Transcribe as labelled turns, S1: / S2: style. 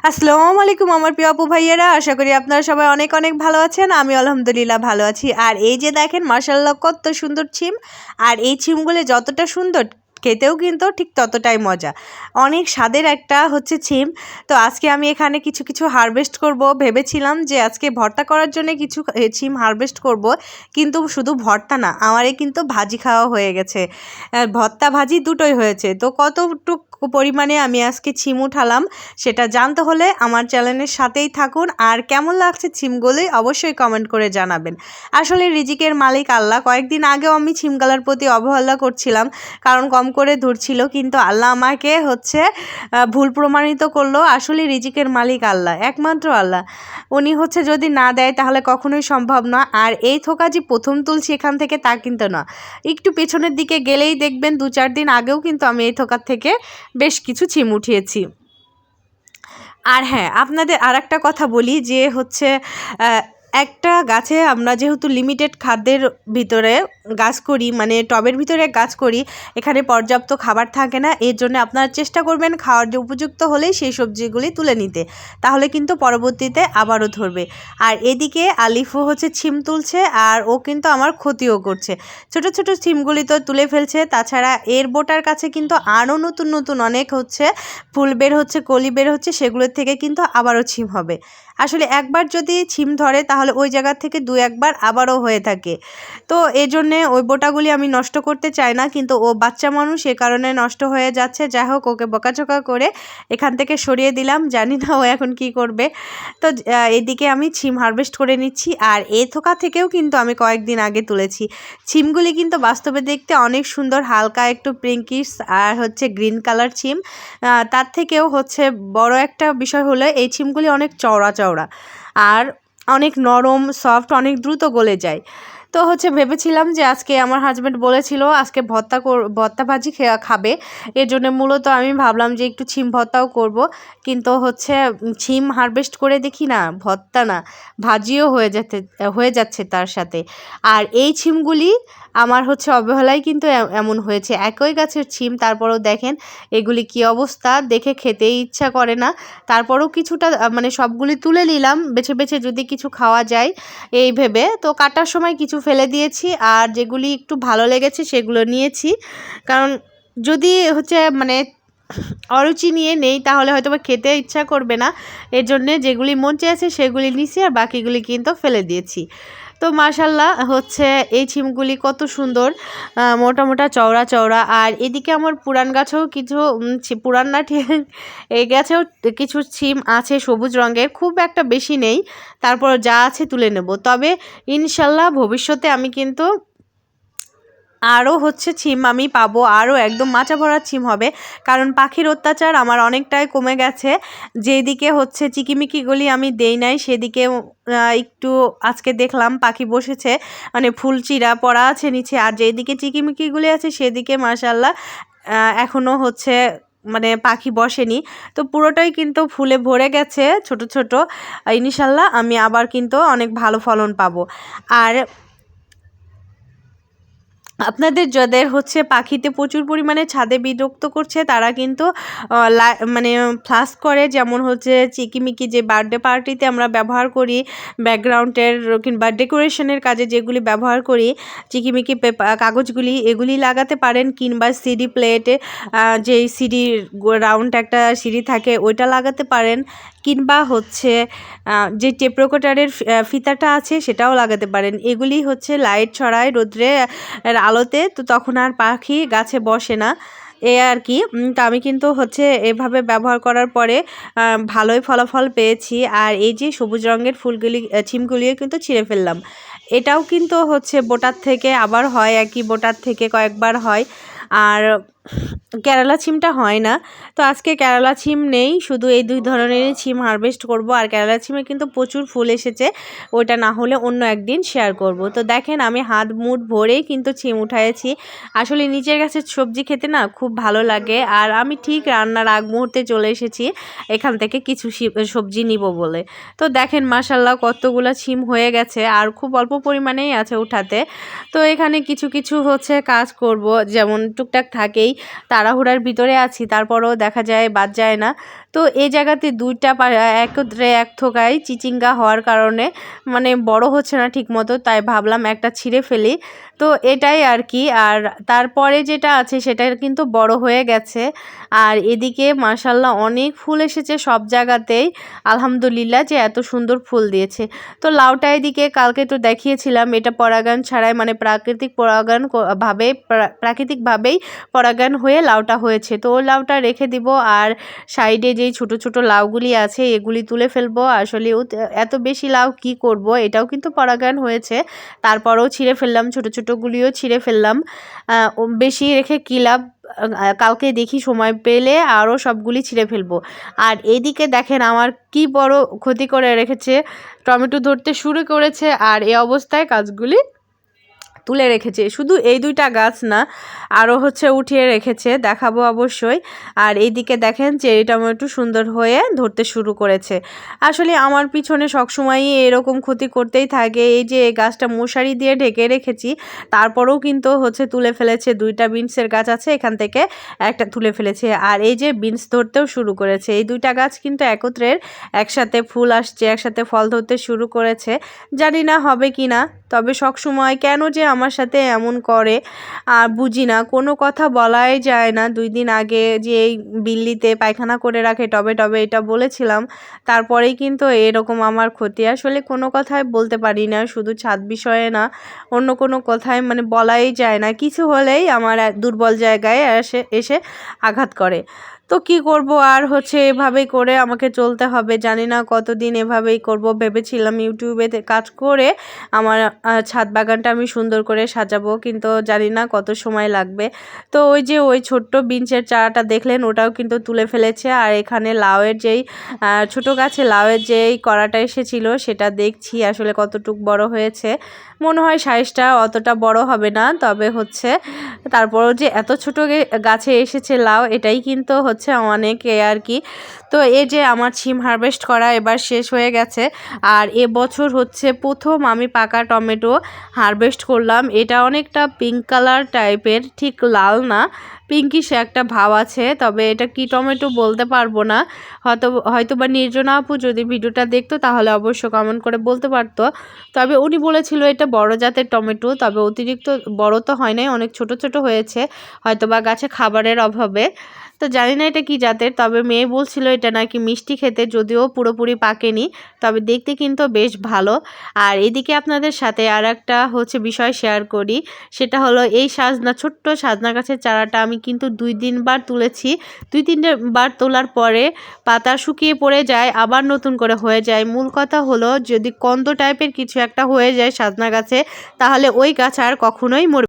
S1: আসসালামু আলাইকুম আমার প্রিয় আপু ভাইয়েরা, আশা করি আপনারা সবাই অনেক অনেক ভালো আছেন। আমি আলহামদুলিল্লাহ ভালো আছি। আর এই যে দেখেন মাশাআল্লাহ কত সুন্দর ছিম, আর এই ছিমগুলো যতটা সুন্দর খেতেও কিন্তু ঠিক ততটাই মজা। অনেক স্বাদের একটা হচ্ছে ছিম। তো আজকে আমি এখানে কিছু কিছু হারভেস্ট করব ভেবেছিলাম যে আজকে ভর্তা করার জন্য কিছু ছিম হারভেস্ট করব, কিন্তু শুধু ভর্তা না, আমারে কিন্তু ভাজি খাওয়া হয়ে গেছে। ভর্তা ভাজি দুটোই হয়েছে। তো কতটুকু পরিমাণে আমি আজকে ছিম উঠালাম সেটা জানতে হলে আমার চ্যানেলের সাথেই থাকুন। আর কেমন লাগছে ছিমগুলি অবশ্যই কমেন্ট করে জানাবেন। আসলে রিজিকের মালিক আল্লাহ। কয়েকদিন আগেও আমি ছিমগালার প্রতি অবহেলা করছিলাম, কারণ কম করে ধরছিল, কিন্তু আল্লাহ আমাকে হচ্ছে ভুল প্রমাণিত করলো। আসলে রিজিকের মালিক আল্লাহ, একমাত্র আল্লাহ। উনি হচ্ছে যদি না দেয় তাহলে কখনোই সম্ভব না। আর এই থোকা যে প্রথম তুলছি এখান থেকে তা কিন্তু না, একটু পেছনের দিকে গেলেই দেখবেন 2-4 দিন আগেও কিন্তু আমি এই থোকার থেকে বেশ কিছু ছিম উঠিয়েছি। আর হ্যাঁ, আপনাদের আরেকটা কথা বলি যে হচ্ছে একটা গাছে আমরা যেহেতু লিমিটেড খাদ্যের ভিতরে গাছ করি, মানে টবের ভিতরে গাছ করি, এখানে পর্যাপ্ত খাবার থাকে না। এর জন্য আপনারা চেষ্টা করবেন খাওয়ার যে উপযুক্ত হলেই সেই সবজিগুলি তুলে নিতে, তাহলে কিন্তু পরবর্তীতে আবারও ধরবে। আর এদিকে আলিফও হচ্ছে ছিম তুলছে, আর ও কিন্তু আমার ক্ষতিও করছে। ছোট ছোট ছিমগুলি তো তুলে ফেলছে, তাছাড়া এর বোটার কাছে কিন্তু আরও নতুন নতুন অনেক হচ্ছে ফুল বের হচ্ছে, কলি বের হচ্ছে, সেগুলোর থেকে কিন্তু আবারও ছিম হবে। আসলে একবার যদি ছিম ধরে তাহলে ওই জায়গা থেকে 2-1 বার আবারও হয়ে থাকে। তো এই জন্যে ওই বোটাগুলি আমি নষ্ট করতে চাই না, কিন্তু ও বাচ্চা মানুষ, এ কারণে নষ্ট হয়ে যাচ্ছে। যাই হোক, ওকে বকাঝকা করে এখান থেকে সরিয়ে দিলাম, জানি না ও এখন কি করবে। তো এদিকে আমি ছিম হারভেস্ট করে নিচ্ছি। আর এই থোকা থেকেও কিন্তু আমি কয়েকদিন আগে তুলেছি। ছিমগুলি কিন্তু বাস্তবে দেখতে অনেক সুন্দর, হালকা একটু পিঙ্কিশ আর হচ্ছে গ্রিন কালার ছিম। তার থেকেও হচ্ছে বড় একটা বিষয় হলো এই ছিমগুলি অনেক চওড়া চওড়া আর অনেক নরম, সফট, অনেক দ্রুত গলে যায়। তো হচ্ছে ভেবেছিলাম যে আজকে আমার হাজব্যান্ড বলেছিল আজকে ভর্তা ভাজি খাবে, এর জন্য মূলত আমি ভাবলাম যে একটু ছিম ভর্তাও করব। কিন্তু হচ্ছে ছিম হারভেস্ট করে দেখি না ভর্তা না, ভাজিও হয়ে যাচ্ছে তার সাথে। আর এই ছিমগুলি আমার হচ্ছে অবহেলায় কিন্তু এমন হয়েছে। একই গাছের ছিম, তারপরেও দেখেন এগুলি কি অবস্থা, দেখে খেতেই ইচ্ছা করে না। তারপরেও কিছুটা মানে সবগুলি তুলে নিলাম বেছে বেছে যদি কিছু খাওয়া যায় এই ভেবে। তো কাটার সময় কিছু ফেলে দিয়েছি, আর যেগুলি একটু ভালো লেগেছে সেগুলো নিয়েছি। কারণ যদি হচ্ছে মানে অরুচি নিয়ে নেই তাহলে হয়তো বা খেতে ইচ্ছা করবে না। এর জন্যে যেগুলি মন চেয়েছে সেগুলি নিয়েছি, আর বাকিগুলি কিন্তু ফেলে দিয়েছি। তো মাশাল্লাহ হচ্ছে এই ছিমগুলি কত সুন্দর, মোটা মোটা চওড়া চওড়া। আর এদিকে আমার পুরান গাছেও কিছু পুরান না ঠিক, এই গাছেও কিছু ছিম আছে সবুজ রঙের, খুব একটা বেশি নেই, তারপর যা আছে তুলে নেব। তবে ইনশাল্লাহ ভবিষ্যতে আমি কিন্তু আরও হচ্ছে ছিম আমি পাবো, আরও একদম মাচা ভরা ছিম হবে। কারণ পাখির অত্যাচার আমার অনেকটাই কমে গেছে। যেদিকে হচ্ছে চিকিমিকিগুলি আমি দেই নাই সেদিকে একটু আজকে দেখলাম পাখি বসেছে, মানে ফুল চিরা পড়া আছে নিচে। আর যেদিকে চিকিমিকিগুলি আছে সেদিকে মাশাআল্লাহ এখনও হচ্ছে মানে পাখি বসেনি। তো পুরোটাই কিন্তু ফুলে ভরে গেছে ছোট ছোট। ইনশাল্লাহ আমি আবার কিন্তু অনেক ভালো ফলন পাবো। আর আপনাদের যাদের হচ্ছে পাখিতে প্রচুর পরিমাণে ছাদে বিরক্ত করছে তারা কিন্তু মানে ফ্লাস্ক করে, যেমন হচ্ছে চিকিমিকি যে বার্থডে পার্টিতে আমরা ব্যবহার করি, ব্যাকগ্রাউন্ডের কিংবা ডেকোরেশনের কাজে যেগুলি ব্যবহার করি, চিকিমিকি কাগজগুলি এগুলি লাগাতে পারেন। কিংবা সিডি প্লেটে যেই সিডি রাউন্ড একটা সিডি থাকে ওইটা লাগাতে পারেন। কিংবা হচ্ছে যে টেপ রেকর্ডারের ফিতাটা আছে সেটাও লাগাতে পারেন। এগুলি হচ্ছে লাইট ছড়ায় রোদ্রে আলোতে, তো তখন আর পাখি গাছে বসে না, এ আর কি। তো আমি কিন্তু হচ্ছে এভাবে ব্যবহার করার পরে ভালোই ফলাফল পেয়েছি। আর এই যে সবুজ রঙের ফুলগুলি ছিমগুলিও কিন্তু ছিঁড়ে ফেললাম। এটাও কিন্তু হচ্ছে বোটার থেকে আবার হয়, একই বোটার থেকে কয়েকবার হয়। আর কেরালা ছিমটা হয় না। তো আজকে কেরালা ছিম নেই, শুধু এই 2 ধরনেরই ছিম হারভেস্ট করব। আর কেরালা ছিমে কিন্তু প্রচুর ফুল এসেছে, ওইটা না হলে অন্য একদিন শেয়ার করব। তো দেখেন আমি হাত মুঠ ভরেই কিন্তু ছিম উঠাইছি। আসলে নিচের গাছের সবজি খেতে না খুব ভালো লাগে। আর আমি ঠিক রান্নার আগ মুহূর্তে চলে এসেছি এখান থেকে কিছু সবজি নিব বলে। তো দেখেন মাশাল্লাহ কতগুলা ছিম হয়ে গেছে, আর খুব অল্প পরিমাণেই আছে উঠাতে। তো এখানে কিছু কিছু হচ্ছে কাজ করব, যেমন টুকটাক থাকেই, তাড়াহুড়ার ভিতরে আছি, তারপরও দেখা যায় বাদ যায় না। তো এই জায়গাতে দুইটা একত্রে এক থোকায় চিচিঙ্গা হওয়ার কারণে মানে বড় হচ্ছে না ঠিক মতো, তাই ভাবলাম একটা ছিঁড়ে ফেলি। তো এটাই আর কি। আর তারপরে যেটা আছে সেটা কিন্তু বড় হয়ে গেছে। আর এদিকে মাশাআল্লাহ অনেক ফুল এসেছে সব জায়গাতেই, আলহামদুলিল্লাহ যে এত সুন্দর ফুল দিয়েছে। তো লাউটা এদিকে কালকে তো দেখিয়েছিলাম, এটা পরাগায়ন ছাড়াই মানে প্রাকৃতিকভাবেই পরাগায়ন হয়ে লাউটা হয়েছে। তো ওই লাউটা রেখে দিব, আর সাইডে যেই ছোট ছোট লাউগুলি আছে এগুলি তুলে ফেলবো। আসলে এত বেশি লাউ কি করব, এটাও কিন্তু পরাগায়ন হয়েছে, তারপরেও ছিঁড়ে ফেললাম, ছোট ছোটগুলিও ছিঁড়ে ফেললাম। বেশি রেখে কী লাভ, কালকে দেখি সময় পেলে আরও সবগুলি ছিঁড়ে ফেলবো। আর এদিকে দেখেন আমার কি বড় ক্ষতি করে রেখেছে, টমেটো ধরতে শুরু করেছে আর এই অবস্থায় গাছগুলি তুলে রেখেছে। শুধু এই দুইটা গাছ না, আরও উঠিয়ে রেখেছে, দেখাবো অবশ্যই। আর এইদিকে দেখেন চেরি টমেটো সুন্দর হয়ে ধরতে শুরু করেছে। আসলে আমার পিছনে সবসময়ই এরকম ক্ষতি করতেই থাকে। এই যে এই গাছটা মশারি দিয়ে ঢেকে রেখেছি, তারপরেও কিন্তু তুলে ফেলেছে। দুইটা বিনসের গাছ আছে, এখান থেকে একটা তুলে ফেলেছে। আর এই যে বিনস ধরতেও শুরু করেছে। এই দুইটা গাছ কিন্তু একসাথে ফুল আসছে, একসাথে ফল ধরতে শুরু করেছে। জানি না হবে কি না, তবে সবসময় কেন যে আমার সাথে এমন করে আর বুঝি না, কোনো কথা বলাই যায় না। 2 দিন আগে যে এই বিল্লিতে পায়খানা করে রাখে টবে টবে, এটা বলেছিলাম, তারপরেই কিন্তু এরকম আমার ক্ষতি। আসলে কোনো কথাই বলতে পারি না, শুধু ছাদ বিষয়ে না, অন্য কোনো কথাই মানে বলাই যায় না। কিছু হলেই আমার দুর্বল জায়গায় এসে আঘাত করে। তো কি করব, আর এভাবেই করে আমাকে চলতে হবে। জানি না কতদিন এভাবেই করব। ভেবেছিলাম ইউটিউবে কাজ করে আমার ছাদ বাগানটা আমি সুন্দর করে সাজাবো, কিন্তু জানি না কত সময় লাগবে। তো ওই যে ওই ছোট্ট বিনসের চারাটা দেখলেন, ওটাও কিন্তু তুলে ফেলেছে। আর এখানে লাউয়ের যেই ছোট গাছে লাউয়ের যেই কড়াটা এসেছিল সেটা দেখছি আসলে কতটুক বড় হয়েছে। মনে হয় সাইজটা অতটা বড় হবে না, তবে তারপরও যে এত ছোট গাছে এসেছে লাউ, এটাই কিন্তু অনেক আর কি। তো এই যে আমার ছিম হারভেস্ট করা এবার শেষ হয়ে গেছে। আর এবছর প্রথম আমি পাকা টমেটো হারভেস্ট করলাম। এটা অনেকটা পিঙ্ক কালার টাইপের, ঠিক লাল না, পিঙ্কিশ একটা ভাব আছে। তবে এটা কি টমেটো বলতে পারবো না, হয়তো বা নির্জনা আপু যদি ভিডিওটা দেখতো তাহলে অবশ্য কমেন্ট করে বলতে পারতো। তবে উনি বলেছিল এটা বড় জাতের টমেটো, তবে অতিরিক্ত বড় তো হয় নাই, অনেক ছোট ছোট হয়েছে, হয়তো বা গাছে খাবারের অভাবে। তো জানি না এটা কি জাতের, তবে মেয়ে বলছিল এটা নাকি মিষ্টি খেতে, যদিও পুরোপুরি পাকেনি, তবে দেখতে কিন্তু বেশ ভালো। আর এদিকে আপনাদের সাথে আর একটা বিষয় শেয়ার করি, সেটা হলো এই ছোট্ট সাজনা গাছের চারাটা আমি কিন্তু 2-3 বার তুলেছি। 2-3 বার তোলার পরে পাতা শুকিয়ে পড়ে যায়, আবার নতুন করে হয়ে যায়। মূল কথা হলো যদি কন্দ টাইপের কিছু একটা হয়ে যায় সাজনা গাছে, তাহলে ওই গাছ আর কখনোই মরবে